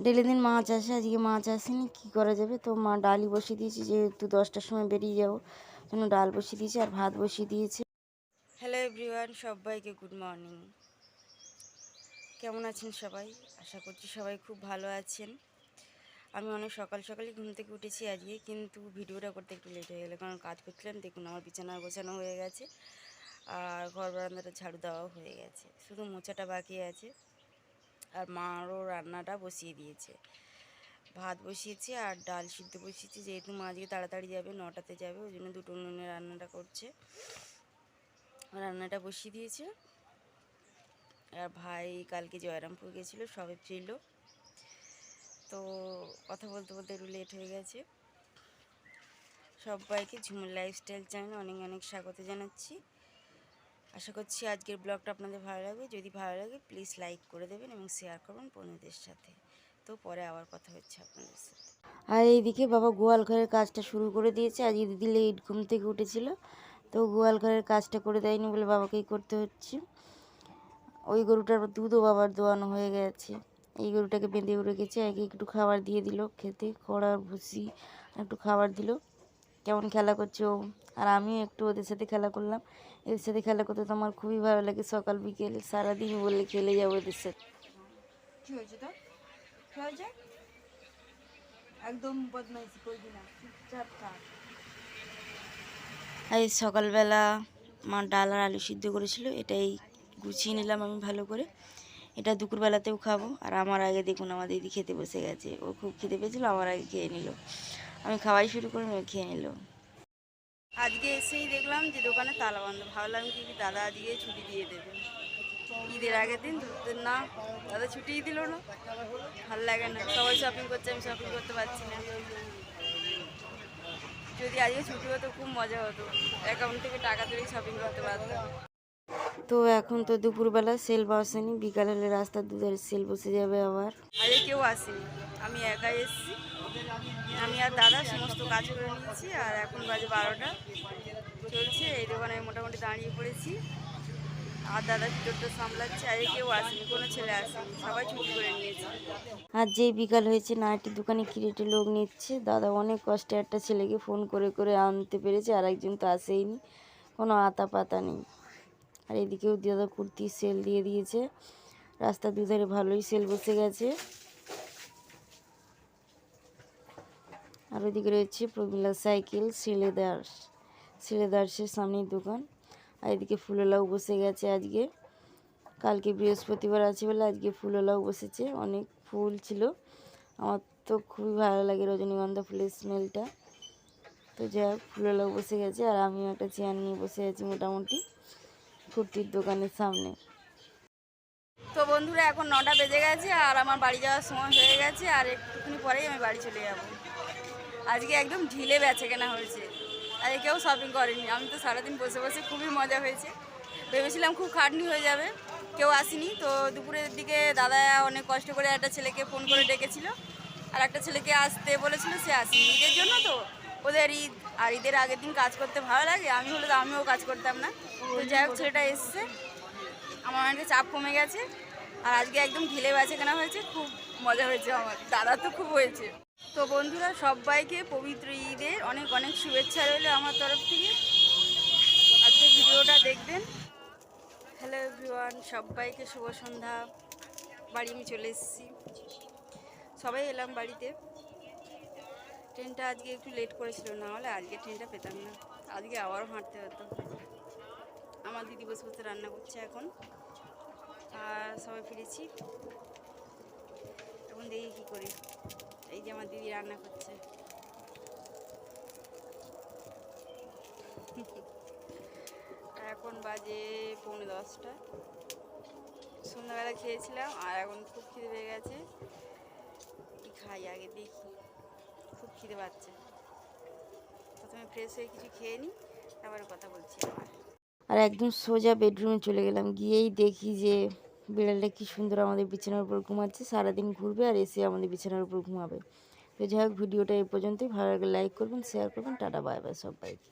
Daily দিন মাছ আসে, আজকে মাছ আসেনি, কী করা যাবে। তো মা ডালই বসিয়ে দিয়েছি, যেহেতু 10টার সময় বেরিয়ে যাবো, জন্য ডাল বসিয়ে দিয়েছি আর ভাত বসিয়ে দিয়েছে। হ্যালো এভরিওয়ান, সবাইকে গুড মর্নিং। কেমন আছেন সবাই? আশা করছি সবাই খুব ভালো আছেন। আমি অনেক সকাল সকালই ঘুম থেকে উঠেছি আজকে, কিন্তু ভিডিওটা করতে একটু লেট হয়ে গেলো, কারণ কাজ করছিলাম। দেখুন আমার বিছানা গোছানো হয়ে গেছে আর ঘর বারান্দাটা ঝাড়ু দেওয়াও হয়ে গেছে, শুধু মোছাটা বাকি আছে। আর মারও রান্নাটা বসিয়ে দিয়েছে, ভাত বসিয়েছি আর ডাল সিদ্ধ বসিয়েছি। যেহেতু মা আজকে তাড়াতাড়ি যাবে, 9টাতে যাবে, ওই জন্য দুটো উনুনে রান্নাটা করছে। রান্নাটা বসিয়ে দিয়েছে। আর ভাই কালকে জয়রামপুর গেছিলো, সবে ফিরলো। তো কথা বলতে বলতে একটু লেট হয়ে গেছে। সবাইকে ঝুমুর লাইফস্টাইল চ্যানেলে অনেক অনেক স্বাগত জানাচ্ছি। আশা করছি আজকের ব্লগটা আপনাদের ভালো লাগবে। যদি ভালো লাগে প্লিজ লাইক করে দেবেন এবং শেয়ার করবেন বন্ধুদের সাথে। তো পরে আবার কথা হচ্ছে আপনাদের সাথে। আর এইদিকে বাবা গোয়াল ঘরের কাজটা শুরু করে দিয়েছে। আজকে দিদি লেট ঘুম থেকে উঠেছিল, তো গোয়াল ঘরের কাজটা করে দেয়নি বলে বাবাকেই করতে হচ্ছে। ওই গরুটার দুধও বাবার দোয়ানো হয়ে গেছে। এই গরুটাকে বেঁধেও রেখেছে। আগে একটু খাবার দিয়ে দিল খেতে, খড় ভুসি একটু খাবার দিল। কেমন খেলা করছে ও, আর আমিও একটু ওদের সাথে খেলা করলাম। এদের সাথে খেলা করতে তো আমার খুবই ভালো লাগে। সকাল বিকেল সারাদিন বললে খেলে যাবো এদের সাথে। কী হয়েছে তো? কী হয়েছে? একদম বদমাইশি করবি না, চুপচাপ থাক। এই সকালবেলা মা ডাল আর আলু সিদ্ধ করেছিল, এটাই গুছিয়ে নিলাম আমি ভালো করে। এটা দুপুরবেলাতেও খাবো। আর আমার আগে দেখুন আমার দিদি খেতে বসে গেছে। ও খুব খেতে পেয়েছিল, আমার আগে খেয়ে নিল। আমি খাওয়াই শুরু করে ও খেয়ে নিল। আজকে এসেই দেখলাম যে দোকানে তালা বন্ধ। ভাবলাম কি দাদা আজকে ছুটি দিয়ে দেবে। ঈদের আগের দিন না, দাদা ছুটিই দিল না। ভালো লাগে না, সবাই শপিং করছে, আমি শপিং করতে পারছি না। যদি আজকে ছুটি হতো খুব মজা হতো, অ্যাকাউন্ট থেকে টাকা তুলেই শপিং করতে পারতাম। তো এখন তো দুপুরবেলা সেল বসেনি, বিকাল হলে রাস্তার দুধারে সেল বসে যাবে আবার। আজকে কেউ আসেনি, আমি একাই এসেছি। আমি আর দাদা সমস্ত কাজ করে নিয়েছি। আর এখন বাজে 12টা চলছে। এই দোকানে মোটামুটি দাঁড়িয়ে পড়েছি। আর দাদা ভিতরটা সামলাচ্ছে। আজকে কেউ আসেনি, কোনো ছেলে আসেনি, সবাই ছুটি করে নিয়েছে। আর যেই বিকাল হয়েছে নাইটি দোকানে কিরেটে লোক নিচ্ছে। দাদা অনেক কষ্টে একটা ছেলেকে ফোন করে করে আনতে পেরেছে, আর একজন তো আসেইনি, কোনো আতা পাতা নেই। আর এদিকেও দাদা কুর্তি সেল দিয়ে দিয়েছে। রাস্তার দুধারে ভালোই সেল বসে গেছে। আর ওইদিকে রয়েছে প্রমিলা সাইকেল, সিলেদার্সের সামনেই দোকান। আর এদিকে ফুলওয়ালাও বসে গেছে আজকে। কালকে বৃহস্পতিবার আছে বলে আজকে ফুলওয়ালাও বসেছে। অনেক ফুল ছিল, আমার তো খুবই ভালো লাগে রজনীগন্ধা ফুলের স্মেলটা। তো যাই হোক, ফুলওয়ালাও বসে গেছে। আর আমিও একটা চেয়ার নিয়ে বসে আছি মোটামুটি কুর্তির দোকানের সামনে। তো বন্ধুরা এখন 9টা বেজে গেছে আর আমার বাড়ি যাওয়ার সময় হয়ে গেছে। আর একটুখানি পরেই আমি বাড়ি চলে যাব। আজকে একদম ঢিলে বেচে কেনা হয়েছে, আজকে কেউ শপিং করেনি। আমি তো সারাদিন বসে বসে খুবই মজা হয়েছে। ভেবেছিলাম খুব খাটনি হয়ে যাবে, কেউ আসেনি। তো দুপুরের দিকে দাদা অনেক কষ্ট করে একটা ছেলেকে ফোন করে ডেকেছিল, আর একটা ছেলেকে আসতে বলেছিল, সে আসেনি। ঈদের জন্য তো ওদের ঈদ, আর ঈদের আগের দিন কাজ করতে ভালো লাগে। আমি হলে তো আমিও কাজ করতাম না। তো যাই হোক, ছেলেটা এসছে, আমার অনেকটা চাপ কমে গেছে। আর আজকে একদম ঢিলে বেচে কেনা হয়েছে, খুব মজা হয়েছে। আমার দাদা তো খুব হয়েছে। তো বন্ধুরা সবাইকে পবিত্র ঈদের অনেক অনেক শুভেচ্ছা রইল আমার তরফ থেকে। আজকে ভিডিওটা দেখবেন। হ্যালো এভরিওয়ান, সবাইকে শুভ সন্ধ্যা। বাড়ি আমি চলে এসেছি, সবাই এলাম বাড়িতে। ট্রেনটা আজকে একটু লেট করেছিল, না হলে আজকে ট্রেনটা পেতাম না। আজকে আবারও হাঁটতে হতো। আমার দিদি বসে বসে রান্না করছে এখন, আর সবাই ফিরেছি। এখন দেখি কী করি। এই যে আমার দিদি রান্না করছে। এখন বাজে 9:45। সন্ধ্যাবেলা খেয়েছিলাম আর এখন খুব খিদে পেয়ে গেছে। কি খাই আগে দেখি, খুব খিদে পাচ্ছে। প্রথমে ফ্রেশ হয়ে কিছু খেয়ে নিই, তারপরে কথা বলছি আবার। আর একদম সোজা বেডরুমে চলে গেলাম। গিয়েই দেখি যে বিড়ালটা কি সুন্দর আমাদের বিছানার উপর ঘুমাচ্ছে। সারাদিন ঘুরবে আর এসে আমাদের বিছানার উপর ঘুমাবে। তো যাই হোক, ভিডিওটা এই পর্যন্তই। ভালো লাগলে লাইক করবেন, শেয়ার করবেন। টাটা বাই বাই সবাইকে।